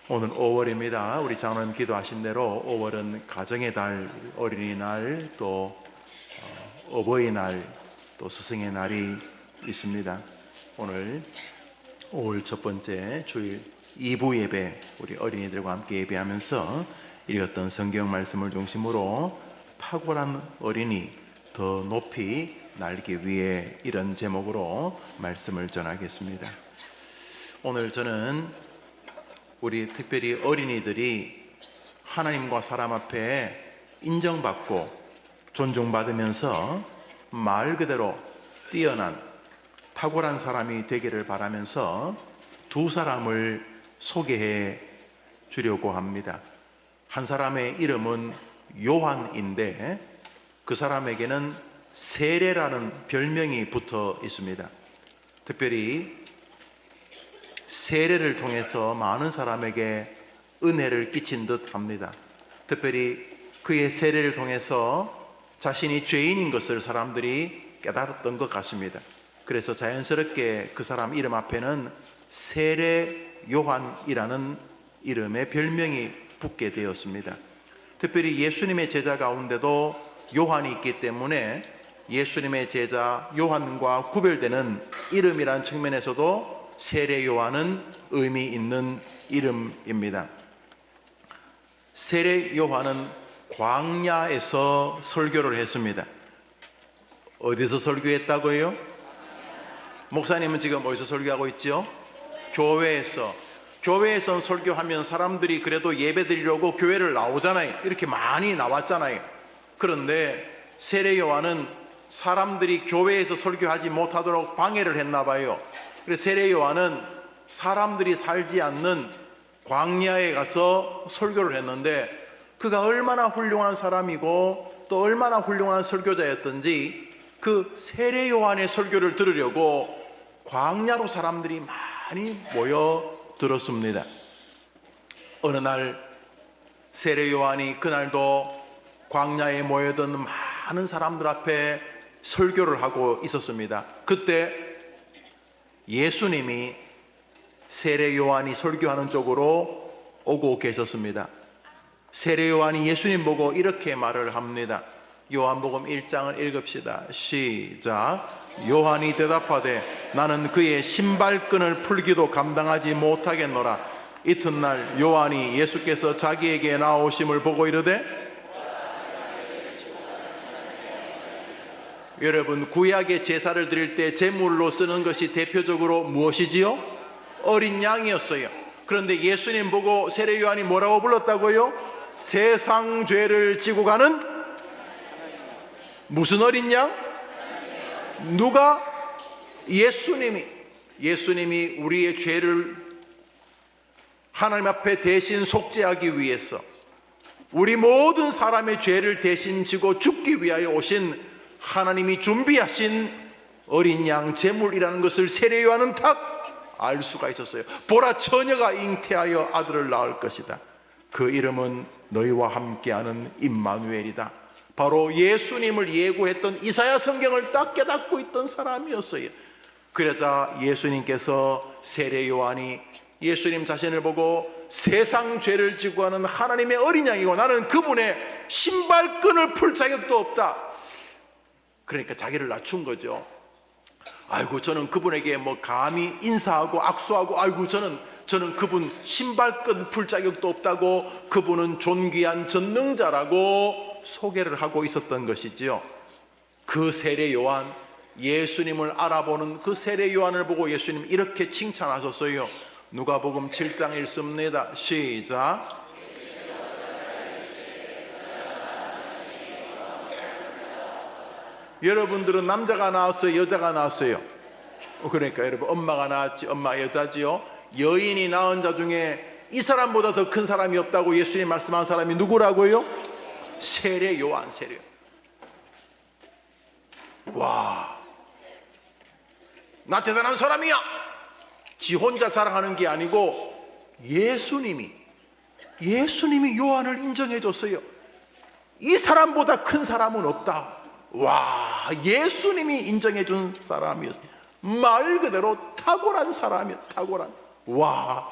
오늘 5월입니다. 우리 장로님 기도하신 대로 5월은 가정의 달, 어린이날, 또 어버이날, 또 스승의 날이 있습니다. 오늘 5월 첫 번째 주일 2부 예배, 우리 어린이들과 함께 예배하면서 읽었던 성경 말씀을 중심으로 탁월한 어린이 더 높이 날기 위해, 이런 제목으로 말씀을 전하겠습니다. 오늘 저는 우리 특별히 어린이들이 하나님과 사람 앞에 인정받고 존중받으면서 말 그대로 뛰어난 탁월한 사람이 되기를 바라면서 두 사람을 소개해 주려고 합니다. 한 사람의 이름은 요한인데 그 사람에게는 세례라는 별명이 붙어 있습니다. 특별히 세례를 통해서 많은 사람에게 은혜를 끼친 듯 합니다. 특별히 그의 세례를 통해서 자신이 죄인인 것을 사람들이 깨달았던 것 같습니다. 그래서 자연스럽게 그 사람 이름 앞에는 세례 요한이라는 이름의 별명이 붙게 되었습니다. 특별히 예수님의 제자 가운데도 요한이 있기 때문에 예수님의 제자 요한과 구별되는 이름이라는 측면에서도 세례 요한은 의미 있는 이름입니다. 세례 요한은 광야에서 설교를 했습니다. 어디서 설교했다고요? 목사님은 지금 어디서 설교하고 있죠? 교회에서. 교회에서 설교하면 사람들이 그래도 예배 드리려고 교회를 나오잖아요. 이렇게 많이 나왔잖아요. 그런데 세례 요한은 사람들이 교회에서 설교하지 못하도록 방해를 했나 봐요. 그래서 세례 요한은 사람들이 살지 않는 광야에 가서 설교를 했는데, 그가 얼마나 훌륭한 사람이고 또 얼마나 훌륭한 설교자였던지 그 세례 요한의 설교를 들으려고 광야로 사람들이 많이 모여들었습니다. 어느 날 세례 요한이 그날도 광야에 모여든 많은 사람들 앞에 설교를 하고 있었습니다. 그때 예수님이 세례 요한이 설교하는 쪽으로 오고 계셨습니다. 세례 요한이 예수님 보고 이렇게 말을 합니다. 요한복음 1장을 읽읍시다. 시작. 요한이 대답하되 나는 그의 신발끈을 풀기도 감당하지 못하겠노라. 이튿날 요한이 예수께서 자기에게 나오심을 보고 이르되, 여러분, 구약의 제사를 드릴 때 제물로 쓰는 것이 대표적으로 무엇이지요? 어린 양이었어요. 그런데 예수님 보고 세례 요한이 뭐라고 불렀다고요? 세상 죄를 지고 가는 무슨 어린 양? 누가? 예수님이 우리의 죄를 하나님 앞에 대신 속죄하기 위해서, 우리 모든 사람의 죄를 대신 지고 죽기 위하여 오신 하나님이 준비하신 어린 양 제물이라는 것을 세례 요한은 딱 알 수가 있었어요. 보라, 처녀가 잉태하여 아들을 낳을 것이다. 그 이름은 너희와 함께하는 임마누엘이다. 바로 예수님을 예고했던 이사야 성경을 딱 깨닫고 있던 사람이었어요. 그러자 예수님께서 세례 요한이 예수님 자신을 보고 세상 죄를 지고 하는 하나님의 어린 양이고 나는 그분의 신발끈을 풀 자격도 없다. 그러니까 자기를 낮춘 거죠. 아이고, 저는 그분에게 감히 인사하고 악수하고, 아이고, 저는 그분 신발끈 풀 자격도 없다고, 그분은 존귀한 전능자라고 소개를 하고 있었던 것이지요. 그 세례 요한, 예수님을 알아보는 그 세례 요한을 보고 예수님 이렇게 칭찬하셨어요. 누가복음 7장 읽습니다. 시작. 여러분들은 남자가 나왔어요, 여자가 나왔어요? 그러니까 여러분, 엄마가 나왔지, 엄마 여자지요. 여인이 낳은 자 중에 이 사람보다 더 큰 사람이 없다고 예수님 말씀한 사람이 누구라고요? 세례 요한. 세례. 와, 나 대단한 사람이야. 지 혼자 자랑하는 게 아니고 예수님이 요한을 인정해 줬어요. 이 사람보다 큰 사람은 없다. 와, 예수님이 인정해 준 사람이었어요. 말 그대로 탁월한 사람이에요. 탁월한. 와,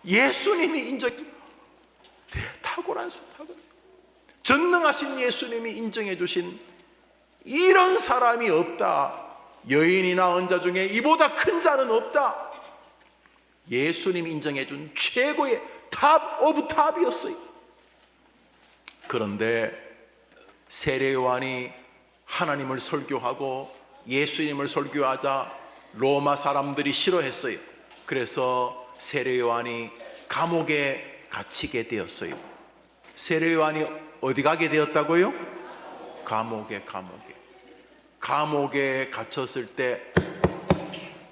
예수님이 탁월한 사람, 전능하신 예수님이 인정해 주신 이런 사람이 없다. 여인이 낳은 자 중에 이보다 큰 자는 없다. 예수님이 인정해 준 최고의 탑 오브 탑이었어요. 그런데 세례 요한이 하나님을 설교하고 예수님을 설교하자 로마 사람들이 싫어했어요. 그래서 세례 요한이 감옥에 갇히게 되었어요. 세례 요한이 어디 가게 되었다고요? 감옥에 갇혔을 때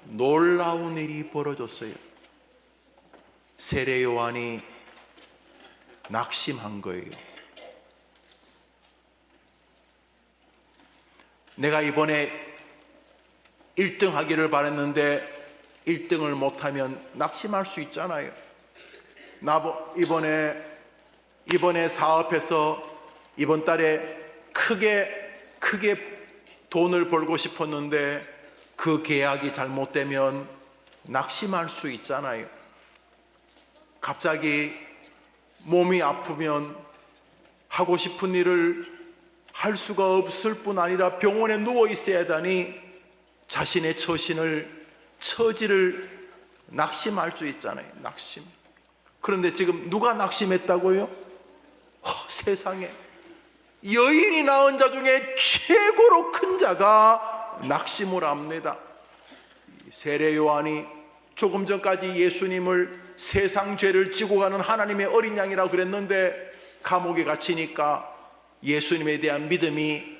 놀라운 일이 벌어졌어요. 세례 요한이 낙심한 거예요. 내가 이번에 1등 하기를 바랬는데 1등을 못하면 낙심할 수 있잖아요. 이번에 사업해서 이번 달에 크게 돈을 벌고 싶었는데 그 계약이 잘못되면 낙심할 수 있잖아요. 갑자기 몸이 아프면 하고 싶은 일을 할 수가 없을 뿐 아니라 병원에 누워 있어야 하다니 자신의 처지를 낙심할 수 있잖아요. 낙심. 그런데 지금 누가 낙심했다고요? 세상에 여인이 낳은 자 중에 최고로 큰 자가 낙심을 합니다. 세례 요한이 조금 전까지 예수님을 세상 죄를 지고 가는 하나님의 어린 양이라고 그랬는데 감옥에 갇히니까 예수님에 대한 믿음이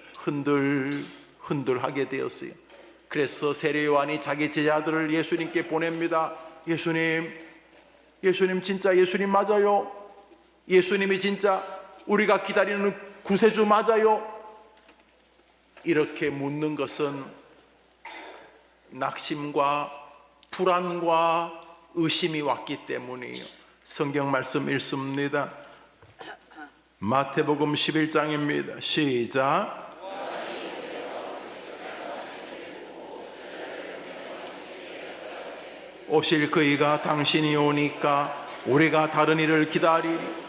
흔들하게 되었어요. 그래서 세례 요한이 자기 제자들을 예수님께 보냅니다. 예수님 진짜 예수님 맞아요? 예수님이 진짜 우리가 기다리는 구세주 맞아요? 이렇게 묻는 것은 낙심과 불안과 의심이 왔기 때문이에요. 성경 말씀 읽습니다. 마태복음 11장입니다. 시작. 오실 그이가 당신이 오니까 우리가 다른 일을 기다리리.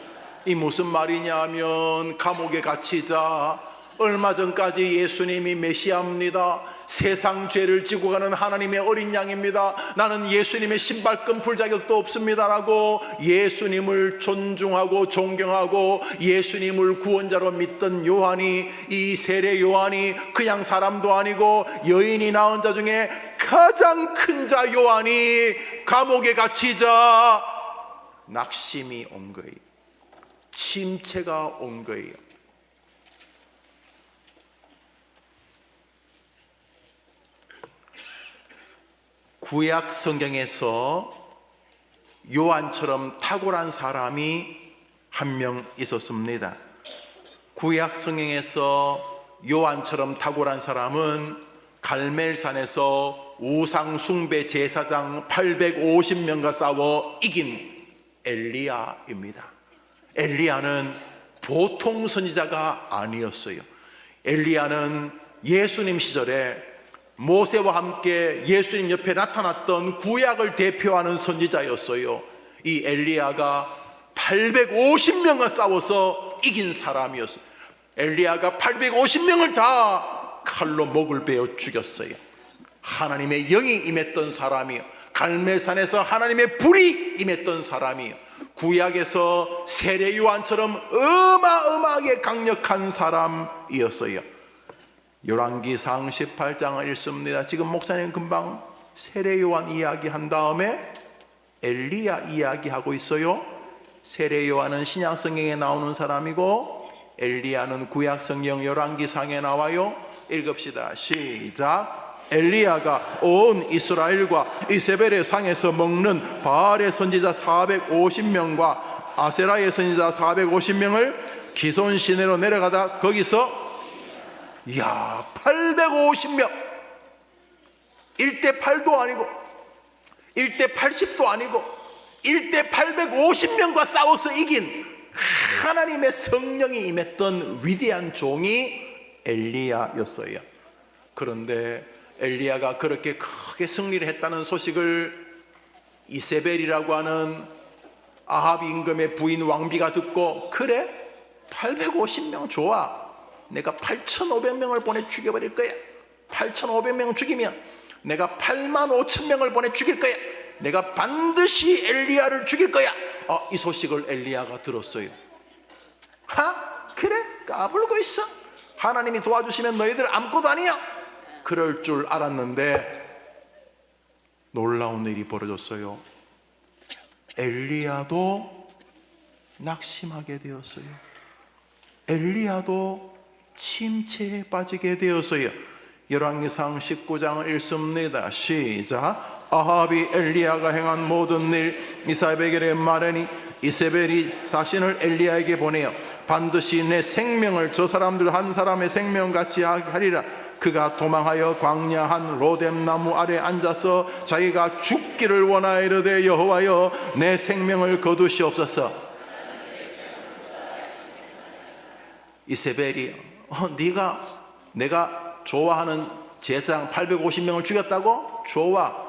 이 무슨 말이냐 하면 감옥에 갇히자 얼마 전까지 예수님이 메시아입니다. 세상 죄를 지고 가는 하나님의 어린 양입니다. 나는 예수님의 신발끈 풀 자격도 없습니다라고 예수님을 존중하고 존경하고 예수님을 구원자로 믿던 요한이, 이 세례 요한이 그냥 사람도 아니고 여인이 낳은 자 중에 가장 큰 자 요한이 감옥에 갇히자 낙심이 온 거예요. 침체가 온 거예요. 구약 성경에서 요한처럼 탁월한 사람이 한 명 있었습니다. 구약 성경에서 요한처럼 탁월한 사람은 갈멜산에서 우상 숭배 제사장 850명과 싸워 이긴 엘리야입니다. 엘리야는 보통 선지자가 아니었어요. 엘리야는 예수님 시절에 모세와 함께 예수님 옆에 나타났던 구약을 대표하는 선지자였어요. 이 엘리야가 850명과 싸워서 이긴 사람이었어요. 엘리야가 850명을 다 칼로 목을 베어 죽였어요. 하나님의 영이 임했던 사람이요, 갈멜산에서 하나님의 불이 임했던 사람이요, 구약에서 세례 요한처럼 어마어마하게 강력한 사람이었어요. 열왕기상 18장을 읽습니다. 지금 목사님 금방 세례 요한 이야기한 다음에 엘리야 이야기하고 있어요. 세례 요한은 신약 성경에 나오는 사람이고 엘리야는 구약 성경 열왕기상에 나와요. 읽읍시다. 시작. 엘리야가 온 이스라엘과 이세벨의 상에서 먹는 바알의 선지자 450명과 아세라의 선지자 450명을 기손 시내로 내려가다 거기서 850명, 1대 8도 아니고 1대 80도 아니고 1대 850명과 싸워서 이긴 하나님의 성령이 임했던 위대한 종이 엘리야였어요. 그런데 엘리야가 그렇게 크게 승리를 했다는 소식을 이세벨이라고 하는 아합 임금의 부인 왕비가 듣고, 그래? 850명 좋아. 내가 8,500명을 보내 죽여버릴 거야. 8,500명 죽이면 내가 85,000명을 보내 죽일 거야. 내가 반드시 엘리야를 죽일 거야. 이 소식을 엘리야가 들었어요. 그래? 까불고 있어? 하나님이 도와주시면 너희들 아무것도 아니야. 그럴 줄 알았는데 놀라운 일이 벌어졌어요. 엘리야도 낙심하게 되었어요. 엘리야도 침체에 빠지게 되었어요. 열왕기상 19장을 읽습니다. 시작. 아합이 엘리야가 행한 모든 일 이사벨에게 말하니 이세벨이 자신을 엘리야에게 보내어 반드시 내 생명을 저 사람들 한 사람의 생명같이 하리라. 그가 도망하여 광야 한 로뎀 나무 아래 앉아서 자기가 죽기를 원하여 이르되 여호와여 내 생명을 거두시옵소서. 이세벨이 내가 좋아하는 제사장 850명을 죽였다고? 좋아,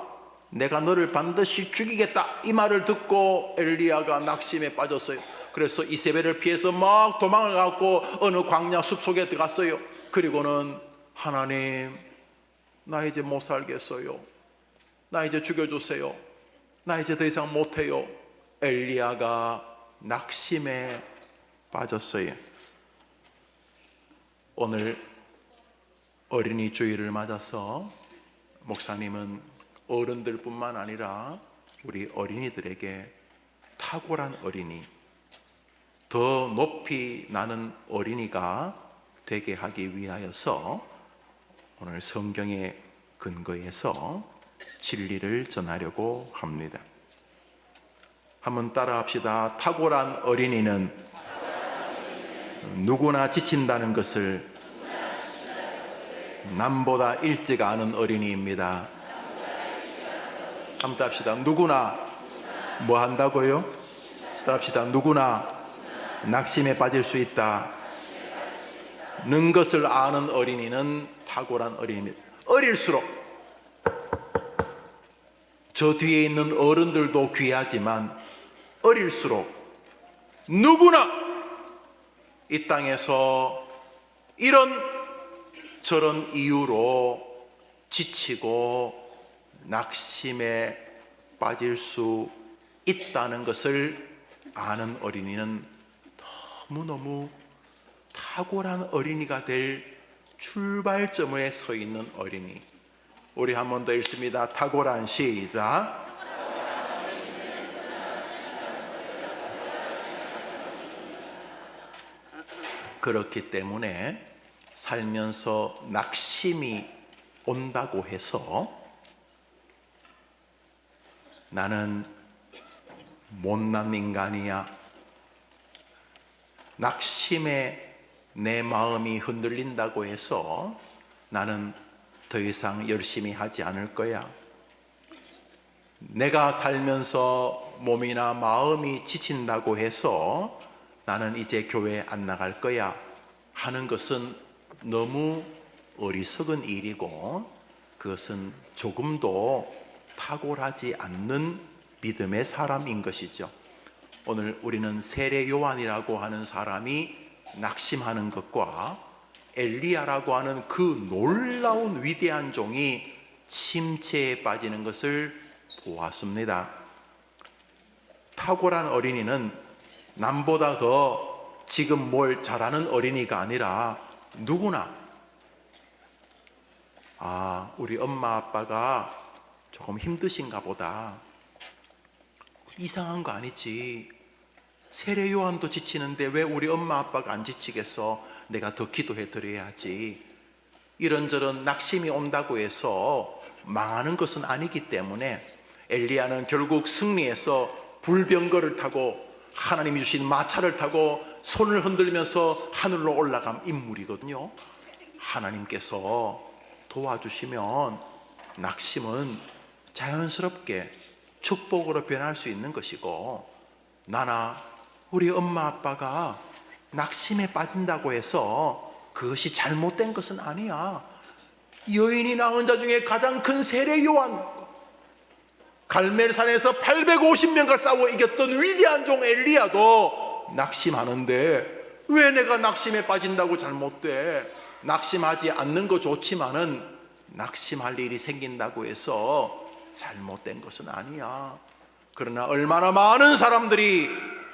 내가 너를 반드시 죽이겠다. 이 말을 듣고 엘리야가 낙심에 빠졌어요. 그래서 이세벨을 피해서 막 도망을 가고 어느 광야 숲속에 들어갔어요. 그리고는 하나님, 나 이제 못 살겠어요. 나 이제 죽여주세요. 나 이제 더 이상 못해요. 엘리야가 낙심에 빠졌어요. 오늘 어린이 주일을 맞아서 목사님은 어른들뿐만 아니라 우리 어린이들에게 탁월한 어린이, 더 높이 나는 어린이가 되게 하기 위하여서 오늘 성경의 근거에서 진리를 전하려고 합니다. 한번 따라 합시다. 탁월한 어린이는 누구나 지친다는 것을 남보다 일찍 아는 어린이입니다. 한번 합시다. 누구나 뭐 한다고요? 합시다. 누구나 낙심에 빠질 수 있다. 는 것을 아는 어린이는 탁월한 어린이입니다. 어릴수록 저 뒤에 있는 어른들도 귀하지만 어릴수록 누구나 이 땅에서 이런 저런 이유로 지치고 낙심에 빠질 수 있다는 것을 아는 어린이는 너무너무 탁월한 어린이가 될 출발점에 서 있는 어린이. 우리 한 번 더 읽습니다. 탁월한, 시작. 그렇기 때문에 살면서 낙심이 온다고 해서 나는 못난 인간이야, 낙심에 내 마음이 흔들린다고 해서 나는 더 이상 열심히 하지 않을 거야, 내가 살면서 몸이나 마음이 지친다고 해서 나는 이제 교회 안 나갈 거야 하는 것은 너무 어리석은 일이고, 그것은 조금도 탁월하지 않는 믿음의 사람인 것이죠. 오늘 우리는 세례 요한이라고 하는 사람이 낙심하는 것과 엘리야라고 하는 그 놀라운 위대한 종이 침체에 빠지는 것을 보았습니다. 탁월한 어린이는 남보다 더 지금 뭘 잘하는 어린이가 아니라 누구나 우리 엄마 아빠가 조금 힘드신가 보다, 이상한 거 아니지, 세례 요한도 지치는데 왜 우리 엄마 아빠가 안 지치겠어, 내가 더 기도해 드려야지, 이런저런 낙심이 온다고 해서 망하는 것은 아니기 때문에 엘리야는 결국 승리해서 불병거를 타고 하나님이 주신 마차를 타고 손을 흔들면서 하늘로 올라간 인물이거든요. 하나님께서 도와주시면 낙심은 자연스럽게 축복으로 변할 수 있는 것이고, 나나 우리 엄마 아빠가 낙심에 빠진다고 해서 그것이 잘못된 것은 아니야. 여인이 낳은 자 중에 가장 큰 세례 요한, 갈멜산에서 850명과 싸워 이겼던 위대한 종 엘리야도 낙심하는데 왜 내가 낙심에 빠진다고 잘못돼? 낙심하지 않는 거 좋지만은 낙심할 일이 생긴다고 해서 잘못된 것은 아니야. 그러나 얼마나 많은 사람들이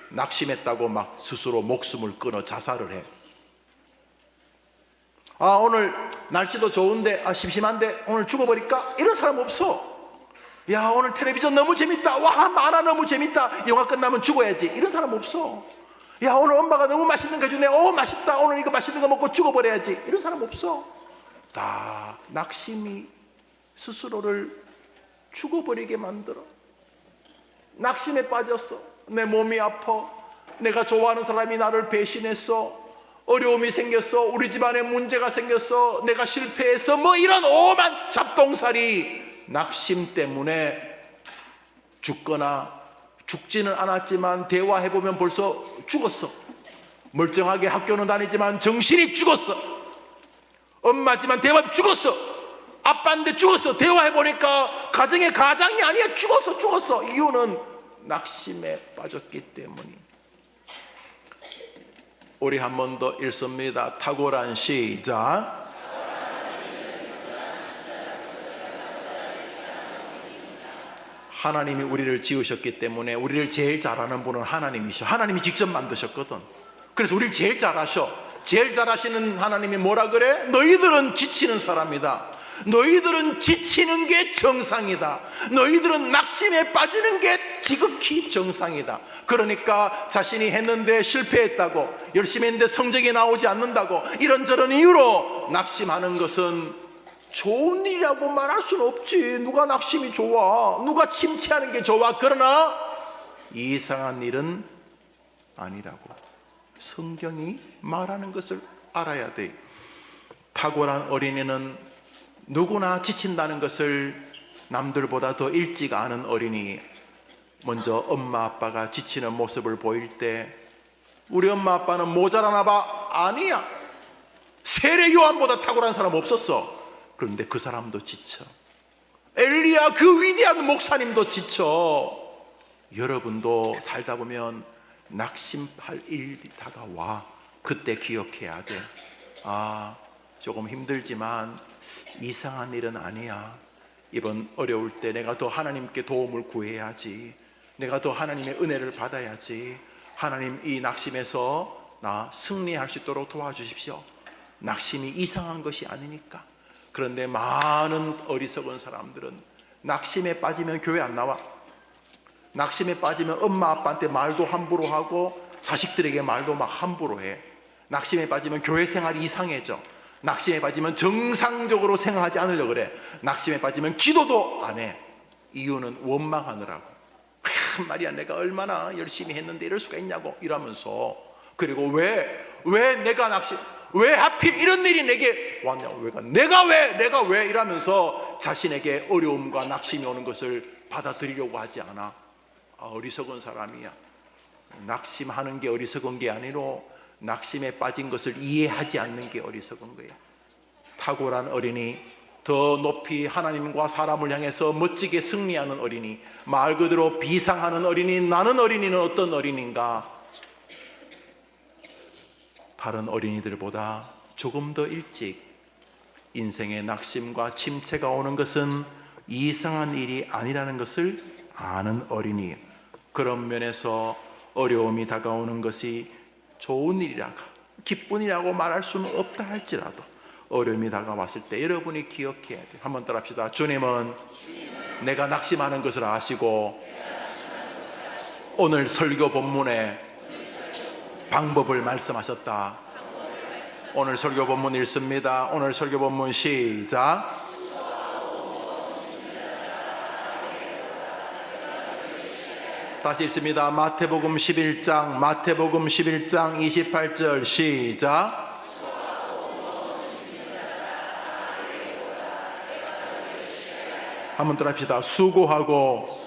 낙심했다고 막 스스로 목숨을 끊어 자살을 해. 오늘 날씨도 좋은데 심심한데 오늘 죽어버릴까? 이런 사람 없어. 야, 오늘 텔레비전 너무 재밌다. 와, 만화 너무 재밌다. 영화 끝나면 죽어야지. 이런 사람 없어. 야, 오늘 엄마가 너무 맛있는 거 주네. 맛있다. 오늘 이거 맛있는 거 먹고 죽어버려야지. 이런 사람 없어. 다 낙심이 스스로를 죽어버리게 만들어. 낙심에 빠졌어. 내 몸이 아파. 내가 좋아하는 사람이 나를 배신했어. 어려움이 생겼어. 우리 집안에 문제가 생겼어. 내가 실패했어. 뭐 이런 오만 잡동사리. 낙심 때문에 죽거나 죽지는 않았지만 대화해보면 벌써 죽었어. 멀쩡하게 학교는 다니지만 정신이 죽었어. 엄마지만 대화 죽었어. 아빠인데 죽었어. 대화해보니까 가정의 가장이 아니야. 죽었어. 이유는 낙심에 빠졌기 때문이. 우리 한 번 더 읽습니다. 탁월한 시작. 하나님이 우리를 지으셨기 때문에 우리를 제일 잘하는 분은 하나님이셔. 하나님이 직접 만드셨거든. 그래서 우리를 제일 잘하셔. 제일 잘하시는 하나님이 뭐라 그래? 너희들은 지치는 사람이다. 너희들은 지치는 게 정상이다. 너희들은 낙심에 빠지는 게 지극히 정상이다. 그러니까 자신이 했는데 실패했다고, 열심히 했는데 성적이 나오지 않는다고, 이런저런 이유로 낙심하는 것은 좋은 일이라고 말할 수는 없지. 누가 낙심이 좋아? 누가 침체하는 게 좋아? 그러나 이상한 일은 아니라고 성경이 말하는 것을 알아야 돼. 탁월한 어린이는 누구나 지친다는 것을 남들보다 더 일찍 아는 어린이. 먼저 엄마 아빠가 지치는 모습을 보일 때 우리 엄마 아빠는 모자라나 봐. 아니야. 세례 요한보다 탁월한 사람 없었어. 그런데 그 사람도 지쳐. 엘리야 그 위대한 목사님도 지쳐. 여러분도 살다 보면 낙심할 일이 다가와. 그때 기억해야 돼. 조금 힘들지만 이상한 일은 아니야. 이번 어려울 때 내가 더 하나님께 도움을 구해야지. 내가 더 하나님의 은혜를 받아야지. 하나님 이 낙심에서 나 승리할 수 있도록 도와주십시오. 낙심이 이상한 것이 아니니까. 그런데 많은 어리석은 사람들은 낙심에 빠지면 교회 안 나와. 낙심에 빠지면 엄마 아빠한테 말도 함부로 하고 자식들에게 말도 막 함부로 해. 낙심에 빠지면 교회 생활이 이상해져. 낙심에 빠지면 정상적으로 생활하지 않으려고 그래. 낙심에 빠지면 기도도 안 해. 이유는 원망하느라고. 말이야 내가 얼마나 열심히 했는데 이럴 수가 있냐고 이러면서. 그리고 왜 내가 낙심, 왜 하필 이런 일이 내게 왔냐고. 내가 왜 이러면서 자신에게 어려움과 낙심이 오는 것을 받아들이려고 하지 않아. 어리석은 사람이야. 낙심하는 게 어리석은 게 아니로 낙심에 빠진 것을 이해하지 않는 게 어리석은 거예요. 탁월한 어린이, 더 높이 하나님과 사람을 향해서 멋지게 승리하는 어린이, 말 그대로 비상하는 어린이. 나는 어린이는 어떤 어린이인가? 다른 어린이들보다 조금 더 일찍 인생의 낙심과 침체가 오는 것은 이상한 일이 아니라는 것을 아는 어린이. 그런 면에서 어려움이 다가오는 것이 좋은 일이라고, 기쁜 일이라고 말할 수는 없다 할지라도 어려움이 다가왔을 때 여러분이 기억해야 돼요. 한번 따라합시다. 주님은 내가 낙심하는 것을 아시고 오늘 설교 본문에 방법을 말씀하셨다. 오늘 설교 본문 읽습니다. 오늘 설교 본문 시작. 다시 읽습니다. 마태복음 11장 28절 시작. 한번 더 합시다. 수고하고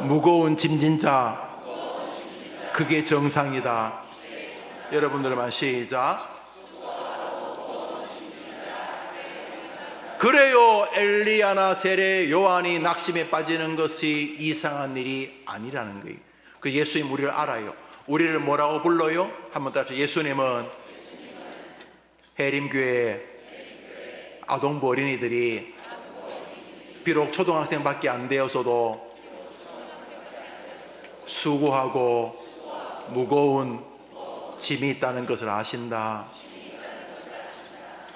무거운 짐진 자, 그게 정상이다. 여러분들만 시작. 그래요 엘리야나 세례 요한이 낙심에 빠지는 것이 이상한 일이 아니라는 거예요. 그 예수님 우리를 알아요. 우리를 뭐라고 불러요? 한번 따라서 예수님은 해림교회 아동부 어린이들이 비록 초등학생밖에 안 되어서도 수고하고 무거운 짐이 있다는 것을 아신다.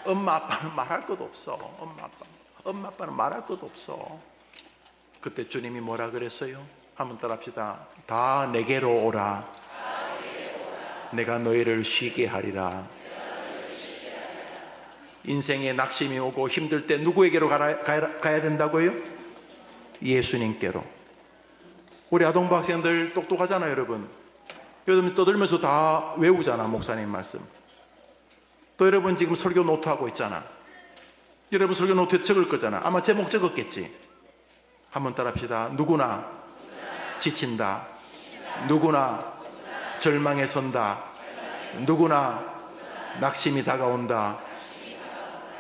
엄마 아빠는 말할 것도 없어. 엄마 아빠는 말할 것도 없어. 그때 주님이 뭐라 그랬어요? 한번 따라합시다. 다 내게로 오라. 내가 너희를 쉬게 하리라. 인생에 낙심이 오고 힘들 때 누구에게로 가야 된다고요? 예수님께로. 우리 아동부 학생들 똑똑하잖아요, 여러분. 여러분 떠들면서 다 외우잖아, 목사님 말씀. 또 여러분 지금 설교 노트 하고 있잖아. 여러분 설교 노트에 적을 거잖아. 아마 제목 적었겠지. 한번 따라합시다. 누구나 지친다. 누구나 절망에 선다. 누구나 낙심이 다가온다.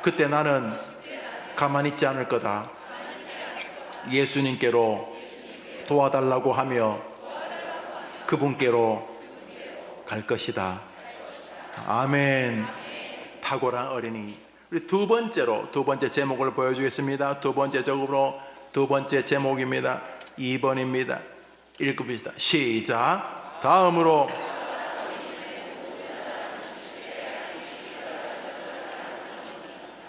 그때 나는 가만히 있지 않을 거다. 예수님께로 도와달라고 하며 그분께로 갈 것이다. 아멘. 탁월한 어린이. 우리 두 번째 제목을 보여주겠습니다. 두 번째 제목입니다. 2번입니다. 읽어봅시다. 시작. 다음으로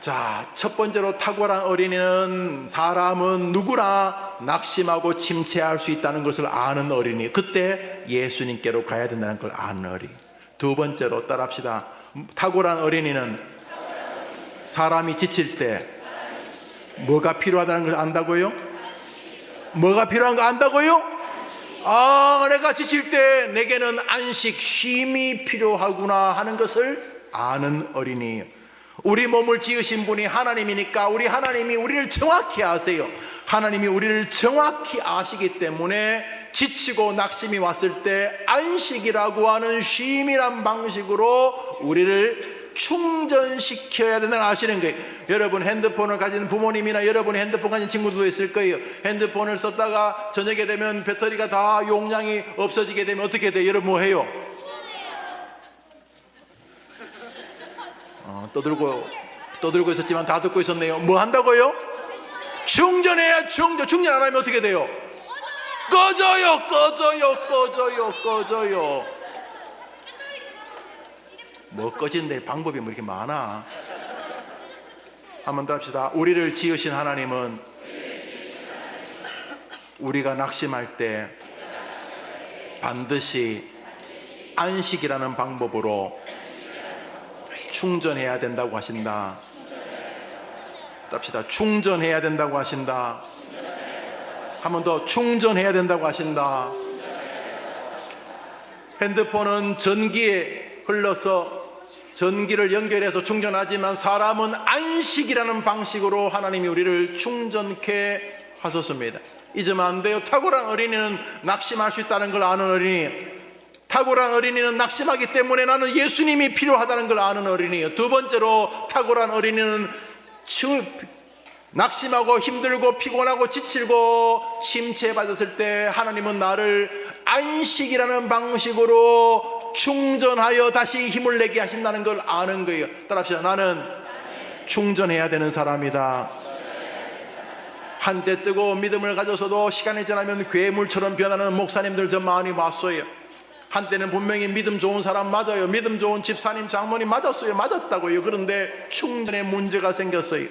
자, 첫 번째로 탁월한 어린이는 사람은 누구나 낙심하고 침체할 수 있다는 것을 아는 어린이. 그때 예수님께로 가야 된다는 걸 아는 어린이. 두 번째로 따라합시다. 탁월한 어린이는 사람이 지칠 때 뭐가 필요하다는 걸 안다고요? 뭐가 필요한 거 안다고요? 아, 내가 지칠 때 내게는 안식, 쉼이 필요하구나 하는 것을 아는 어린이. 우리 몸을 지으신 분이 하나님이니까 우리 하나님이 우리를 정확히 아세요. 하나님이 우리를 정확히 아시기 때문에 지치고 낙심이 왔을 때 안식이라고 하는 쉼이란 방식으로 우리를 충전시켜야 된다는 아시는 거예요. 여러분 핸드폰을 가진 부모님이나 여러분이 핸드폰 가진 친구들도 있을 거예요. 핸드폰을 썼다가 저녁에 되면 배터리가 다 용량이 없어지게 되면 어떻게 돼요? 여러분 뭐 해요? 떠들고 있었지만 다 듣고 있었네요. 뭐 한다고요? 충전해야 충전 안 하면 어떻게 돼요? 꺼져요. 뭐 꺼진데 방법이 뭐 이렇게 많아. 한번 더 합시다. 우리를 지으신 하나님은 우리가 낙심할 때 반드시 안식이라는 방법으로 충전해야 된다고 하신다. 합시다. 충전해야 된다고 하신다. 한 번 더 충전해야 된다고 하신다. 핸드폰은 전기에 흘러서 전기를 연결해서 충전하지만 사람은 안식이라는 방식으로 하나님이 우리를 충전케 하셨습니다. 잊으면 안 돼요. 탁월한 어린이는 낙심할 수 있다는 걸 아는 어린이. 탁월한 어린이는 낙심하기 때문에 나는 예수님이 필요하다는 걸 아는 어린이에요. 두 번째로 탁월한 어린이는 낙심하고 힘들고 피곤하고 지치고 침체에 빠졌을 때 하나님은 나를 안식이라는 방식으로 충전하여 다시 힘을 내게 하신다는 걸 아는 거예요. 따라합시다. 나는 충전해야 되는 사람이다. 한때 뜨거운 믿음을 가져서도 시간이 지나면 괴물처럼 변하는 목사님들 저 많이 봤어요. 한때는 분명히 믿음 좋은 사람 맞아요. 믿음 좋은 집사님 장모님 맞았다고요. 그런데 충전에 문제가 생겼어요.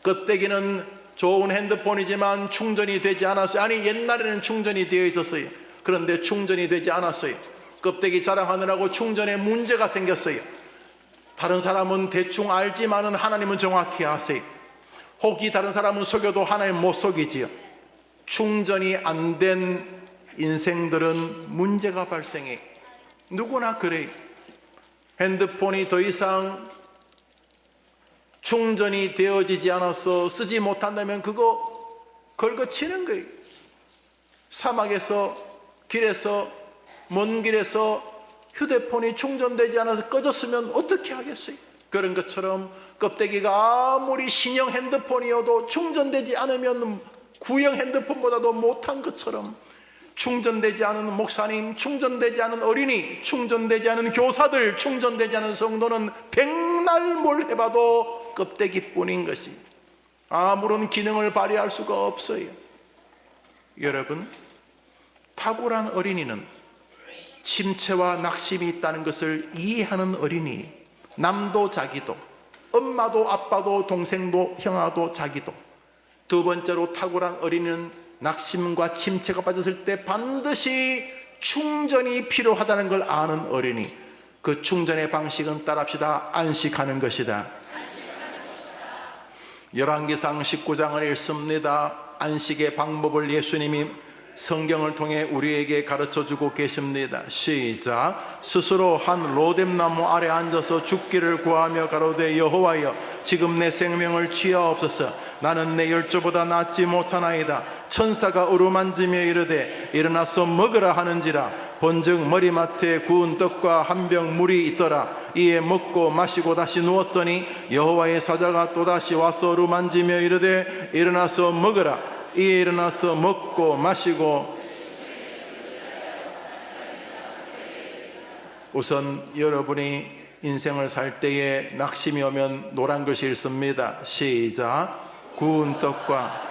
그때기는 좋은 핸드폰이지만 충전이 되지 않았어요. 아니 옛날에는 충전이 되어 있었어요. 그런데 충전이 되지 않았어요. 껍데기 자랑하느라고 충전에 문제가 생겼어요. 다른 사람은 대충 알지만은 하나님은 정확히 아세요. 혹이 다른 사람은 속여도 하나님 못 속이지요. 충전이 안 된 인생들은 문제가 발생해. 누구나 그래요. 핸드폰이 더 이상 충전이 되어지지 않아서 쓰지 못한다면 그거 걸거치는 거예요. 사막에서 길에서 먼 길에서 휴대폰이 충전되지 않아서 꺼졌으면 어떻게 하겠어요? 그런 것처럼 껍데기가 아무리 신형 핸드폰이어도 충전되지 않으면 구형 핸드폰보다도 못한 것처럼, 충전되지 않은 목사님, 충전되지 않은 어린이, 충전되지 않은 교사들, 충전되지 않은 성도는 백날 뭘 해봐도 껍데기뿐인 것이 아무런 기능을 발휘할 수가 없어요. 여러분, 탁월한 어린이는 침체와 낙심이 있다는 것을 이해하는 어린이, 남도 자기도, 엄마도 아빠도 동생도 형아도 자기도. 두 번째로 탁월한 어린이는 낙심과 침체가 빠졌을 때 반드시 충전이 필요하다는 걸 아는 어린이. 그 충전의 방식은 따라합시다. 안식하는 것이다. 열왕기상 19장을 읽습니다. 안식의 방법을 예수님이 성경을 통해 우리에게 가르쳐주고 계십니다. 시작. 스스로 한 로뎀나무 아래 앉아서 죽기를 구하며 가로되 여호와여 지금 내 생명을 취하옵소서. 나는 내 열조보다 낫지 못하나이다. 천사가 어루만지며 이르되 일어나서 먹으라 하는지라. 본즉 머리맡에 구운 떡과 한 병 물이 있더라. 이에 먹고 마시고 다시 누웠더니 여호와의 사자가 또다시 와서 어루만지며 이르되 일어나서 먹으라. 이에 일어나서 먹고 마시고. 우선 여러분이 인생을 살 때에 낙심이 오면 노란 글씨 읽습니다. 시작. 구운 떡과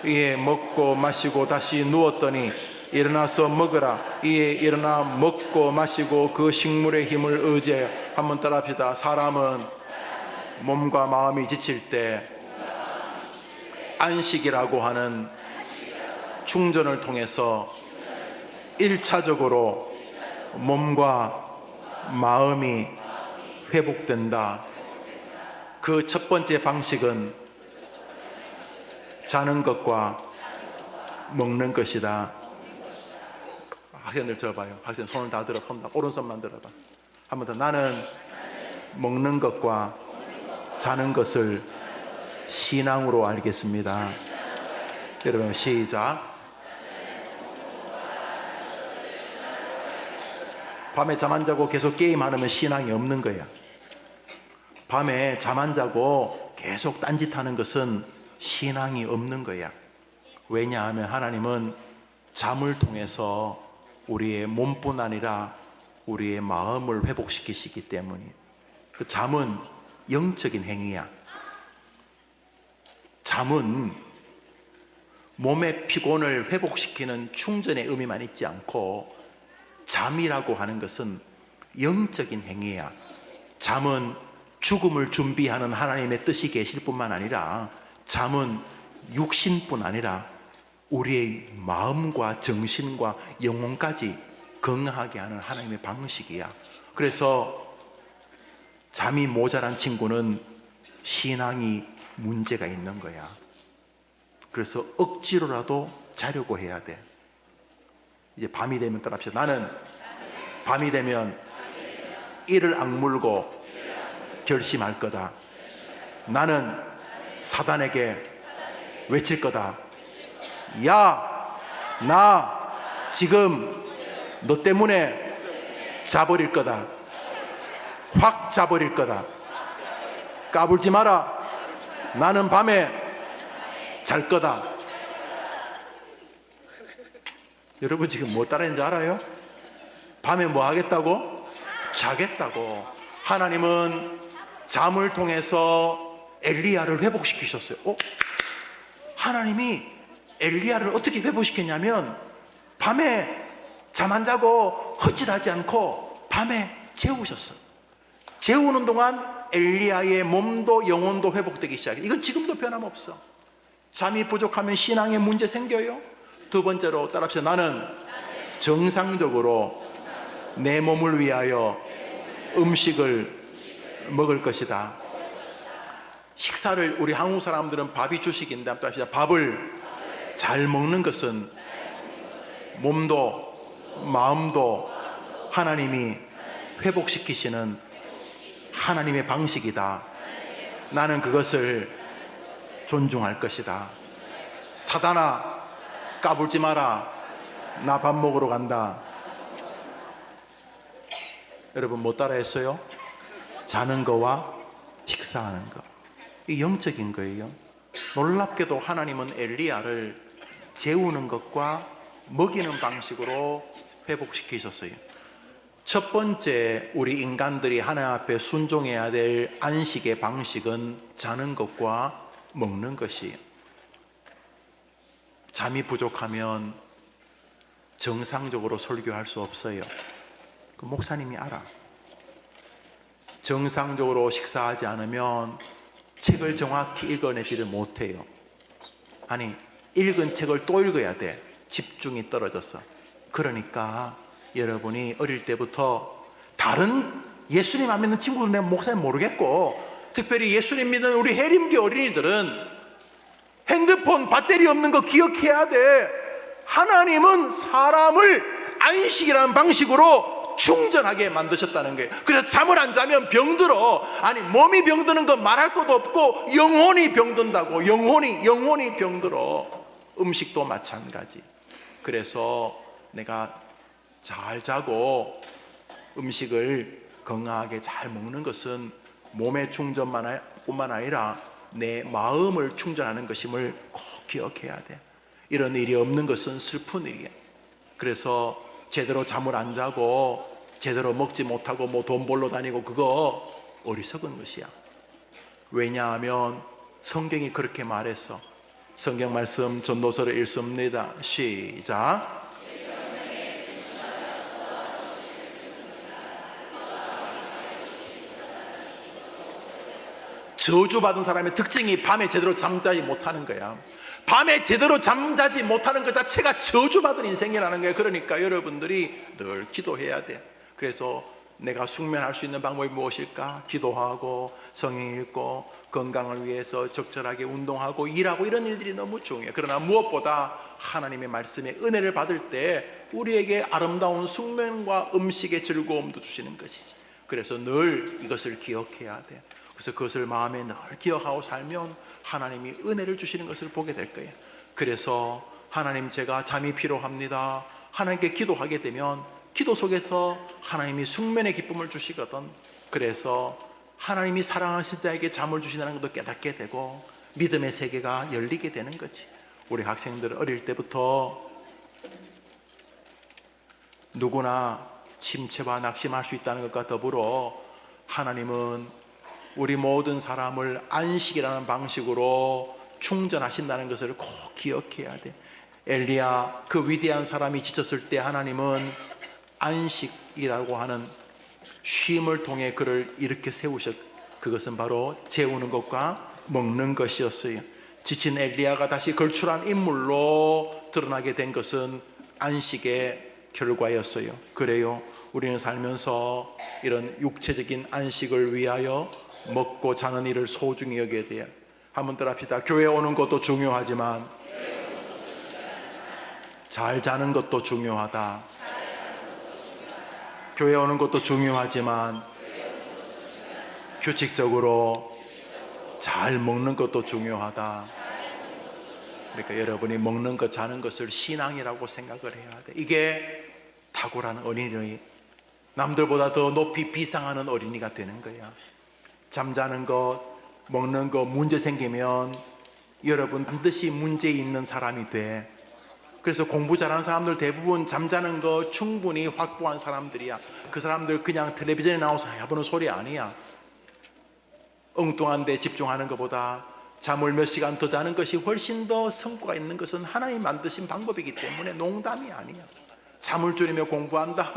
이에 먹고 마시고 다시 누웠더니 일어나서 먹으라. 이에 일어나 먹고 마시고 그 식물의 힘을 의지하여. 한번 따라합시다. 사람은 몸과 마음이 지칠 때 안식이라고 하는 충전을 통해서 1차적으로 몸과 마음이 회복된다. 그 첫 번째 방식은 자는 것과 먹는 것이다. 학생들 들어봐요. 학생 손을 다 들어. 오른손만 들어봐. 한 번 더. 나는 먹는 것과 자는 것을 신앙으로 알겠습니다. 여러분 시작. 밤에 잠 안 자고 계속 게임 안 하면 신앙이 없는 거야. 밤에 잠 안 자고 계속 딴짓하는 것은 신앙이 없는 거야. 왜냐하면 하나님은 잠을 통해서 우리의 몸뿐 아니라 우리의 마음을 회복시키시기 때문에. 그 잠은 영적인 행위야. 잠은 몸의 피곤을 회복시키는 충전의 의미만 있지 않고, 잠이라고 하는 것은 영적인 행위야. 잠은 죽음을 준비하는 하나님의 뜻이 계실 뿐만 아니라, 잠은 육신뿐 아니라 우리의 마음과 정신과 영혼까지 건강하게 하는 하나님의 방식이야. 그래서 잠이 모자란 친구는 신앙이 문제가 있는 거야. 그래서 억지로라도 자려고 해야 돼. 이제 밤이 되면 따라합시다. 나는 밤이 되면 이를 악물고 결심할 거다. 나는 사단에게 외칠 거다. 야, 나 지금 너 때문에 자버릴 거다. 확 자버릴 거다. 까불지 마라. 나는 밤에 잘 거다. 여러분 지금 뭐 따라했는지 알아요? 밤에 뭐 하겠다고? 자겠다고. 하나님은 잠을 통해서 엘리야를 회복시키셨어요. 하나님이 엘리야를 어떻게 회복시켰냐면, 밤에 잠 안 자고 헛짓하지 않고 밤에 재우셨어. 재우는 동안 엘리야의 몸도 영혼도 회복되기 시작해. 이건 지금도 변함없어. 잠이 부족하면 신앙에 문제 생겨요. 두 번째로 따라합시다. 나는 정상적으로 내 몸을 위하여 음식을 먹을 것이다. 식사를, 우리 한국 사람들은 밥이 주식인데, 한번 따라합시다. 밥을 잘 먹는 것은 몸도 마음도 하나님이 회복시키시는 하나님의 방식이다. 나는 그것을 존중할 것이다. 사단아, 까불지 마라. 나 밥 먹으러 간다. 여러분 못 따라했어요? 자는 거와 식사하는 거. 이 영적인 거예요. 놀랍게도 하나님은 엘리야를 재우는 것과 먹이는 방식으로 회복시키셨어요. 첫 번째, 우리 인간들이 하나님 앞에 순종해야 될 안식의 방식은 자는 것과 먹는 것이에요. 잠이 부족하면 정상적으로 설교할 수 없어요. 그 목사님이 알아. 정상적으로 식사하지 않으면 책을 정확히 읽어내지를 못해요. 아니, 읽은 책을 또 읽어야 돼. 집중이 떨어져서. 그러니까 여러분이 어릴 때부터 다른 예수님 안 믿는 친구들 내가 목사님 모르겠고, 특별히 예수님 믿는 우리 해림교 어린이들은 핸드폰 배터리 없는 거 기억해야 돼. 하나님은 사람을 안식이라는 방식으로 충전하게 만드셨다는 거예요. 그래서 잠을 안 자면 병들어. 아니, 몸이 병드는 건 말할 것도 없고 영혼이 병든다고. 영혼이 병들어. 음식도 마찬가지. 그래서 내가 잘 자고 음식을 건강하게 잘 먹는 것은 몸의 충전뿐만 아니라 내 마음을 충전하는 것임을 꼭 기억해야 돼. 이런 일이 없는 것은 슬픈 일이야. 그래서 제대로 잠을 안 자고 제대로 먹지 못하고 뭐 돈 벌러 다니고 그거 어리석은 것이야. 왜냐하면 성경이 그렇게 말했어. 성경 말씀 전도서를 읽습니다. 시작. 저주받은 사람의 특징이 밤에 제대로 잠자지 못하는 거야. 밤에 제대로 잠자지 못하는 것 자체가 저주받은 인생이라는 거예요. 그러니까 여러분들이 늘 기도해야 돼. 그래서 내가 숙면할 수 있는 방법이 무엇일까? 기도하고 성경 읽고 건강을 위해서 적절하게 운동하고 일하고 이런 일들이 너무 중요해요. 그러나 무엇보다 하나님의 말씀에 은혜를 받을 때 우리에게 아름다운 숙면과 음식의 즐거움도 주시는 것이지. 그래서 늘 이것을 기억해야 돼. 그래서 그것을 마음에 늘 기억하고 살면 하나님이 은혜를 주시는 것을 보게 될 거예요. 그래서 하나님, 제가 잠이 필요합니다. 하나님께 기도하게 되면 기도 속에서 하나님이 숙면의 기쁨을 주시거든. 그래서 하나님이 사랑하신 자에게 잠을 주신다는 것도 깨닫게 되고 믿음의 세계가 열리게 되는 거지. 우리 학생들 어릴 때부터 누구나 침체와 낙심할 수 있다는 것과 더불어 하나님은 우리 모든 사람을 안식이라는 방식으로 충전하신다는 것을 꼭 기억해야 돼. 엘리야, 그 위대한 사람이 지쳤을 때 하나님은 안식이라고 하는 쉼을 통해 그를 이렇게 세우셨. 그것은 바로 재우는 것과 먹는 것이었어요. 지친 엘리야가 다시 걸출한 인물로 드러나게 된 것은 안식의 결과였어요. 그래요, 우리는 살면서 이런 육체적인 안식을 위하여 먹고 자는 일을 소중히 여겨야 돼요. 한번 따라합시다. 교회 오는 것도 중요하지만 잘 자는 것도 중요하다. 교회 오는 것도 중요하지만 규칙적으로 잘 먹는 것도 중요하다. 그러니까 여러분이 먹는 것, 자는 것을 신앙이라고 생각을 해야 돼. 이게 탁월한 어린이, 남들보다 더 높이 비상하는 어린이가 되는 거야. 잠자는 것, 먹는 것 문제 생기면 여러분 반드시 문제 있는 사람이 돼. 그래서 공부 잘하는 사람들 대부분 잠자는 거 충분히 확보한 사람들이야. 그 사람들 그냥 텔레비전에 나와서 해보는 소리 아니야. 엉뚱한 데 집중하는 것보다 잠을 몇 시간 더 자는 것이 훨씬 더 성과가 있는 것은 하나님 만드신 방법이기 때문에 농담이 아니야. 잠을 줄이며 공부한다?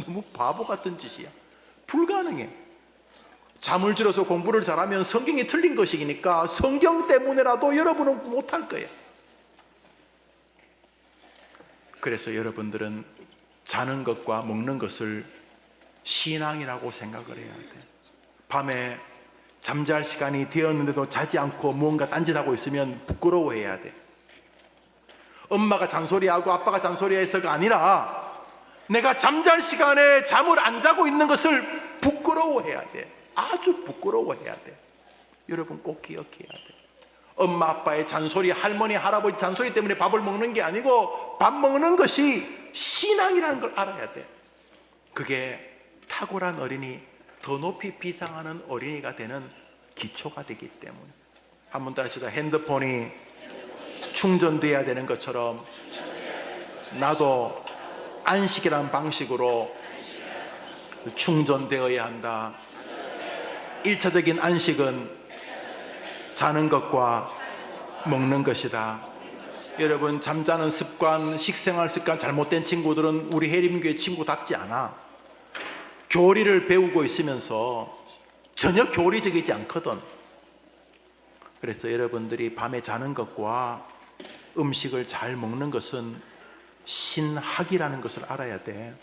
너무 바보 같은 짓이야. 불가능해. 잠을 줄여서 공부를 잘하면 성경이 틀린 것이니까 성경 때문에라도 여러분은 못할 거예요. 그래서 여러분들은 자는 것과 먹는 것을 신앙이라고 생각을 해야 돼. 밤에 잠잘 시간이 되었는데도 자지 않고 무언가 딴짓하고 있으면 부끄러워해야 돼. 엄마가 잔소리하고 아빠가 잔소리해서가 아니라 내가 잠잘 시간에 잠을 안 자고 있는 것을 부끄러워해야 돼. 아주 부끄러워해야 돼. 여러분 꼭 기억해야 돼. 엄마 아빠의 잔소리, 할머니 할아버지 잔소리 때문에 밥을 먹는 게 아니고 밥 먹는 것이 신앙이라는 걸 알아야 돼. 그게 탁월한 어린이, 더 높이 비상하는 어린이가 되는 기초가 되기 때문에. 한번 더 하시다. 핸드폰이 충전돼야 되는 것처럼 나도 안식이라는 방식으로 충전되어야 한다. 1차적인 안식은 자는 것과 먹는 것이다. 여러분, 잠자는 습관, 식생활 습관 잘못된 친구들은 우리 해림교회 친구답지 않아. 교리를 배우고 있으면서 전혀 교리적이지 않거든. 그래서 여러분들이 밤에 자는 것과 음식을 잘 먹는 것은 신학이라는 것을 알아야 돼.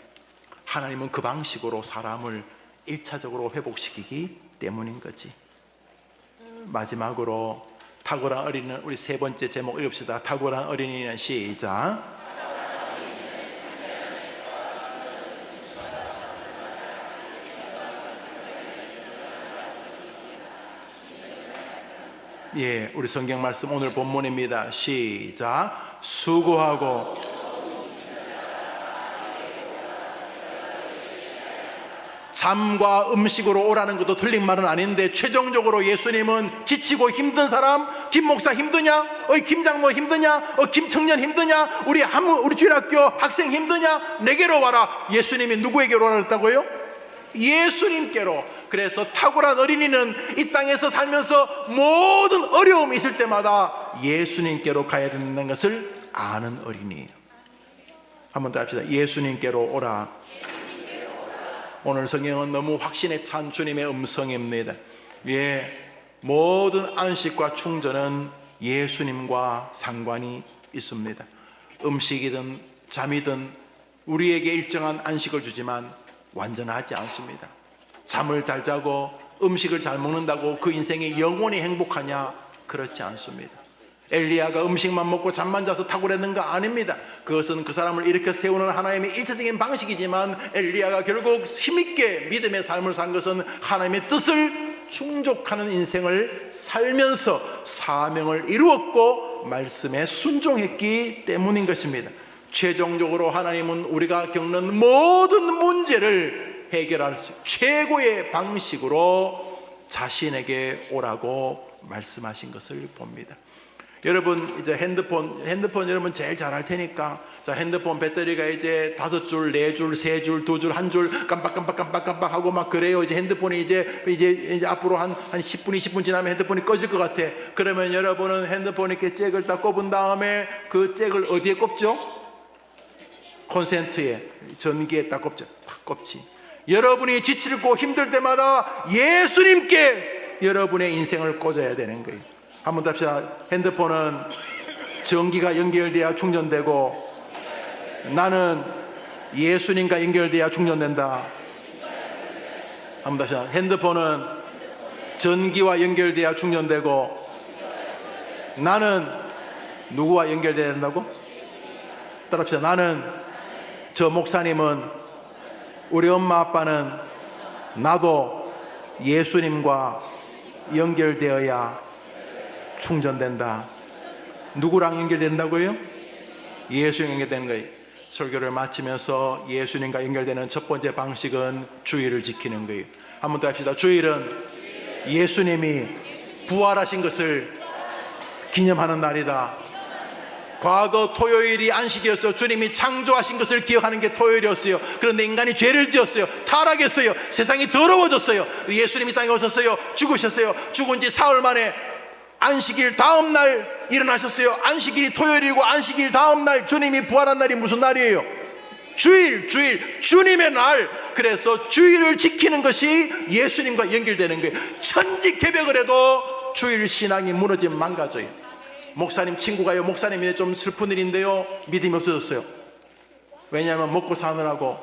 하나님은 그 방식으로 사람을 1차적으로 회복시키기 때문인 거지. 마지막으로 탁월한 어린이는, 우리 세 번째 제목 읽읍시다. 탁월한 어린이는. 시작. 예, 우리 성경 말씀 오늘 본문입니다. 시작. 수고하고 잠과 음식으로 오라는 것도 틀린 말은 아닌데, 최종적으로 예수님은 지치고 힘든 사람, 김 목사 힘드냐? 김 장모 힘드냐? 김 청년 힘드냐? 우리 주일학교 학생 힘드냐? 내게로 와라. 예수님이 누구에게로 오라 했다고요? 예수님께로. 그래서 탁월한 어린이는 이 땅에서 살면서 모든 어려움이 있을 때마다 예수님께로 가야 된다는 것을 아는 어린이에요. 한번 더 합시다. 예수님께로 오라. 오늘 성경은 너무 확신에 찬 주님의 음성입니다. 예, 모든 안식과 충전은 예수님과 상관이 있습니다. 음식이든 잠이든 우리에게 일정한 안식을 주지만 완전하지 않습니다. 잠을 잘 자고 음식을 잘 먹는다고 그 인생이 영원히 행복하냐? 그렇지 않습니다. 엘리야가 음식만 먹고 잠만 자서 탁월했는가? 아닙니다. 그것은 그 사람을 일으켜 세우는 하나님의 일차적인 방식이지만, 엘리야가 결국 힘있게 믿음의 삶을 산 것은 하나님의 뜻을 충족하는 인생을 살면서 사명을 이루었고 말씀에 순종했기 때문인 것입니다. 최종적으로 하나님은 우리가 겪는 모든 문제를 해결할 수 최고의 방식으로 자신에게 오라고 말씀하신 것을 봅니다. 여러분, 이제 핸드폰 여러분 제일 잘 알 테니까, 자, 핸드폰 배터리가 이제 5줄, 4줄, 3줄, 2줄, 1줄 깜빡 하고 막 그래요. 이제 핸드폰이 이제 앞으로 한 10분, 20분 지나면 핸드폰이 꺼질 것 같아. 그러면 여러분은 핸드폰 이렇게 잭을 딱 꼽은 다음에 그 잭을 어디에 꼽죠? 콘센트에, 전기에 딱 꼽죠. 딱 꼽지. 여러분이 지치고 힘들 때마다 예수님께 여러분의 인생을 꽂아야 되는 거예요. 한번 더 합시다. 핸드폰은 전기가 연결돼야 충전되고 나는 예수님과 연결돼야 충전된다. 한번 더 합시다. 핸드폰은 전기와 연결돼야 충전되고 나는 누구와 연결돼야 된다고? 따라합시다. 나는, 저 목사님은, 우리 엄마 아빠는, 나도 예수님과 연결되어야 충전된다. 누구랑 연결된다고요? 예수님 연결되는 거예요. 설교를 마치면서 예수님과 연결되는 첫 번째 방식은 주일을 지키는 거예요. 한번 더 합시다. 주일은 예수님이 부활하신 것을 기념하는 날이다. 과거 토요일이 안식이었어요. 주님이 창조하신 것을 기억하는 게 토요일이었어요. 그런데 인간이 죄를 지었어요. 타락했어요. 세상이 더러워졌어요. 예수님이 땅에 오셨어요. 죽으셨어요. 죽은 지 사흘 만에 안식일 다음 날 일어나셨어요. 안식일이 토요일이고 안식일 다음 날 주님이 부활한 날이 무슨 날이에요? 주일, 주님의 날. 그래서 주일을 지키는 것이 예수님과 연결되는 거예요. 천지개벽을 해도 주일 신앙이 무너지면 망가져요. 목사님 친구가요, 목사님이 좀 슬픈 일인데요, 믿음이 없어졌어요. 왜냐하면 먹고 사느라고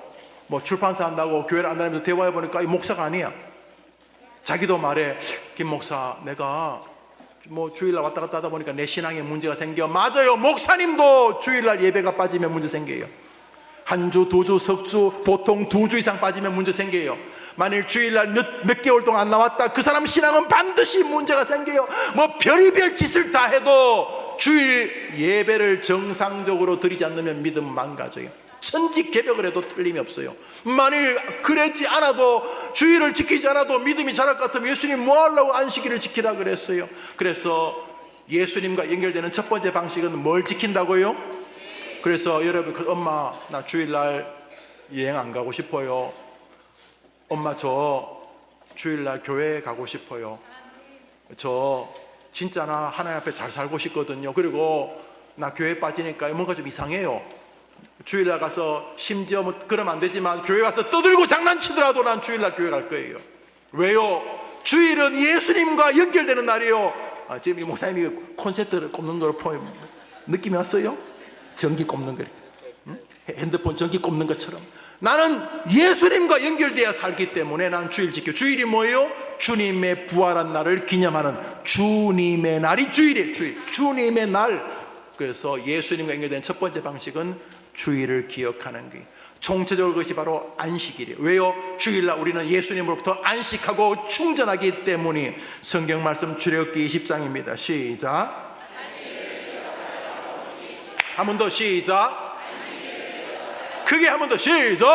뭐 출판사 한다고 교회를 안 다니면서 대화해보니까 이 목사가 아니야. 자기도 말해, 김 목사, 내가 뭐 주일날 왔다 갔다 하다 보니까 내 신앙에 문제가 생겨. 맞아요. 목사님도 주일날 예배가 빠지면 문제 생겨요. 한 주, 2주, 석주, 보통 2주 이상 빠지면 문제 생겨요. 만일 주일날 몇 개월 동안 안 나왔다, 그 사람 신앙은 반드시 문제가 생겨요. 뭐 별의별 짓을 다 해도 주일 예배를 정상적으로 드리지 않으면 믿음 망가져요. 천지개벽을 해도 틀림이 없어요. 만일 그러지 않아도, 주의를 지키지 않아도 믿음이 자랄 것 같으면 예수님 뭐 하려고 안식일을 지키라 그랬어요? 그래서 예수님과 연결되는 첫 번째 방식은 뭘 지킨다고요? 그래서 여러분, 엄마 나 주일날 여행 안 가고 싶어요. 엄마 저 주일날 교회 가고 싶어요. 저 진짜 나 하나님 앞에 잘 살고 싶거든요. 그리고 나 교회 빠지니까 뭔가 좀 이상해요. 주일날 가서, 심지어 뭐 그러면 안 되지만 교회 가서 떠들고 장난치더라도 난 주일날 교회 갈 거예요. 왜요? 주일은 예수님과 연결되는 날이에요. 지금 이 목사님이 콘센트를 꼽는 걸 보면 느낌이 왔어요? 전기 꼽는 거, 핸드폰 전기 꼽는 것처럼 나는 예수님과 연결되어 살기 때문에 난 주일 지켜. 주일이 뭐예요? 주님의 부활한 날을 기념하는 주님의 날이 주일이에요. 주님의 날. 그래서 예수님과 연결된 첫 번째 방식은 주일을 기억하는 거예요. 총체적으로 그것이 바로 안식일이에요. 왜요? 주일날 우리는 예수님으로부터 안식하고 충전하기 때문에. 성경 말씀 출애굽기 20장입니다 시작. 한 번 더 시작. 크게 한 번 더 시작.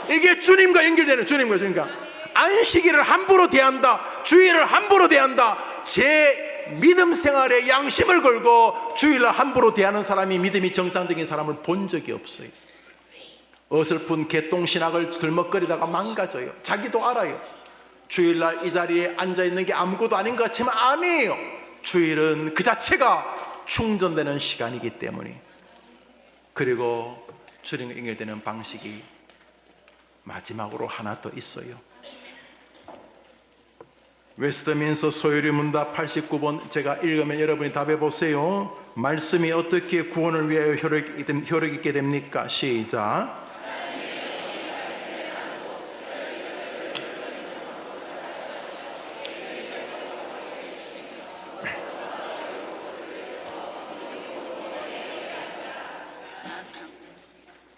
이게 주님과 연결되는, 주님과 안식일을 함부로 대한다, 주일을 함부로 대한다, 제 믿음 생활에 양심을 걸고 주일을 함부로 대하는 사람이 믿음이 정상적인 사람을 본 적이 없어요. 어설픈 개똥신학을 들먹거리다가 망가져요. 자기도 알아요. 주일날 이 자리에 앉아있는 게 아무것도 아닌 것 같지만 아니에요. 주일은 그 자체가 충전되는 시간이기 때문에. 그리고 주님과 연결되는 방식이 마지막으로 하나 더 있어요. 웨스트민스터 소요리 문답 89번 제가 읽으면 여러분이 답해 보세요. 말씀이 어떻게 구원을 위하여 효력 있게 됩니까? 시작.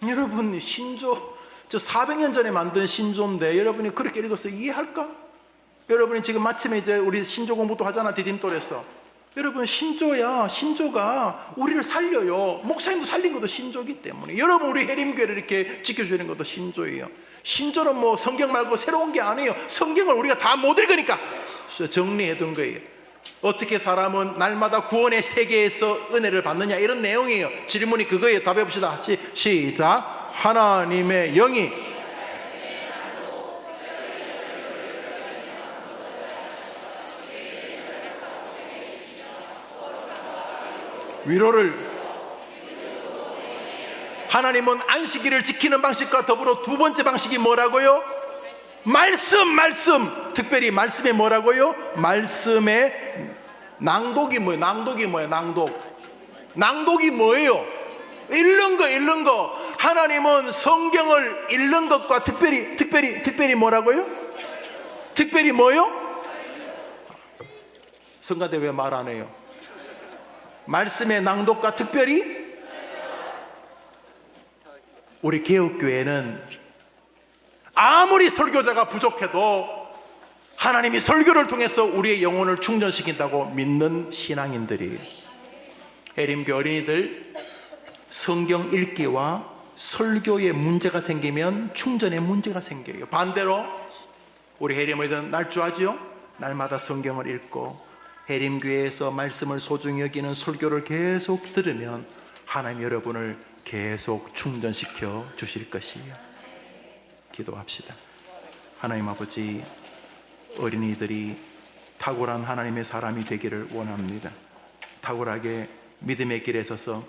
여러분, 신조, 저 400년 전에 만든 신조인데 여러분이 그렇게 읽어서 이해할까? 여러분이 지금 마침에 이제 우리 신조 공부도 하잖아, 디딤돌에서. 여러분, 신조가 우리를 살려요. 목사님도 살린 것도 신조이기 때문에. 여러분, 우리 해림교회를 이렇게 지켜주는 것도 신조예요. 신조는 뭐 성경 말고 새로운 게 아니에요. 성경을 우리가 다 못 읽으니까 정리해 둔 거예요. 어떻게 사람은 날마다 구원의 세계에서 은혜를 받느냐, 이런 내용이에요. 질문이 그거예요. 답해 봅시다. 시작. 하나님의 영이 위로를, 하나님은 안식일을 지키는 방식과 더불어 두 번째 방식이 뭐라고요? 말씀. 특별히 말씀에 뭐라고요? 말씀의 낭독이 뭐예요? 낭독이 뭐예요? 읽는 거. 하나님은 성경을 읽는 것과 특별히 뭐라고요? 특별히 뭐요? 성가대 왜 말 안 해요? 말씀의 낭독과 특별히, 우리 개혁교회는 아무리 설교자가 부족해도 하나님이 설교를 통해서 우리의 영혼을 충전시킨다고 믿는 신앙인들이에요. 해림교 어린이들, 성경 읽기와 설교에 문제가 생기면 충전에 문제가 생겨요. 반대로 우리 해림 어린이들은 날조하죠. 날마다 성경을 읽고 해림교회에서 말씀을 소중히 여기는 설교를 계속 들으면 하나님 여러분을 계속 충전시켜 주실 것이에요. 기도합시다. 하나님 아버지, 어린이들이 탁월한 하나님의 사람이 되기를 원합니다. 탁월하게 믿음의 길에 서서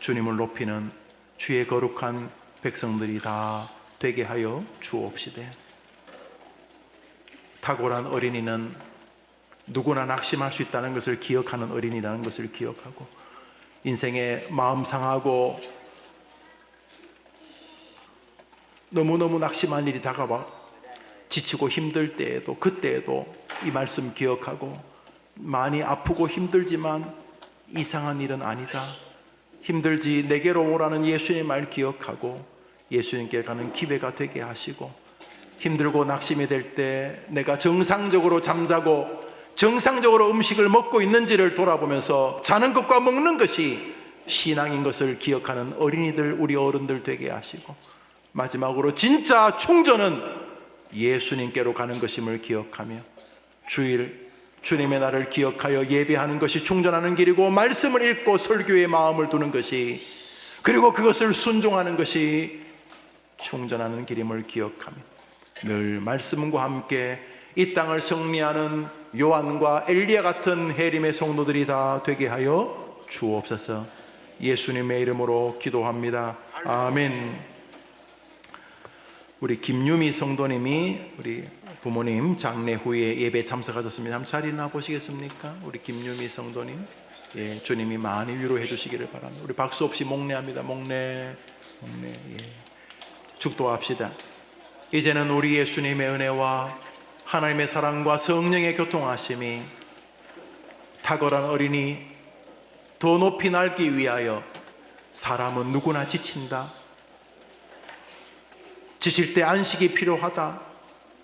주님을 높이는 주의 거룩한 백성들이 다 되게 하여 주옵시되, 탁월한 어린이는 누구나 낙심할 수 있다는 것을 기억하는 어린이라는 것을 기억하고, 인생에 마음 상하고 너무너무 낙심한 일이 다가와 지치고 힘들 때에도, 그때에도 이 말씀 기억하고, 많이 아프고 힘들지만 이상한 일은 아니다, 힘들지 내게로 오라는 예수님의 말 기억하고 예수님께 가는 기회가 되게 하시고, 힘들고 낙심이 될 때 내가 정상적으로 잠자고 정상적으로 음식을 먹고 있는지를 돌아보면서 자는 것과 먹는 것이 신앙인 것을 기억하는 어린이들, 우리 어른들 되게 하시고, 마지막으로 진짜 충전은 예수님께로 가는 것임을 기억하며 주일 주님의 날을 기억하여 예배하는 것이 충전하는 길이고, 말씀을 읽고 설교에 마음을 두는 것이, 그리고 그것을 순종하는 것이 충전하는 길임을 기억하며 늘 말씀과 함께 이 땅을 승리하는 요한과 엘리야 같은 해림의 성도들이 다 되게 하여 주옵소서. 예수님의 이름으로 기도합니다. 아멘. 우리 김유미 성도님이 우리 부모님 장례 후에 예배 참석하셨습니다. 한번 자리나 보시겠습니까? 우리 김유미 성도님, 예, 주님이 많이 위로해 주시기를 바랍니다. 우리 박수 없이 목례합니다. 목례. 예. 축도합시다. 이제는 우리 예수님의 은혜와 하나님의 사랑과 성령의 교통하심이 탁월한 어린이 더 높이 날기 위하여, 사람은 누구나 지친다, 지칠 때 안식이 필요하다,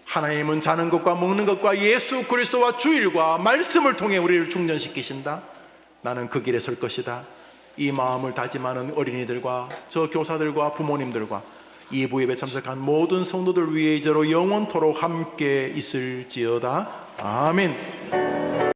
하나님은 자는 것과 먹는 것과 예수 그리스도와 주일과 말씀을 통해 우리를 충전시키신다, 나는 그 길에 설 것이다, 이 마음을 다짐하는 어린이들과 저 교사들과 부모님들과 2부 예배 참석한 모든 성도들 위해 이제로 영원토록 함께 있을지어다. 아멘.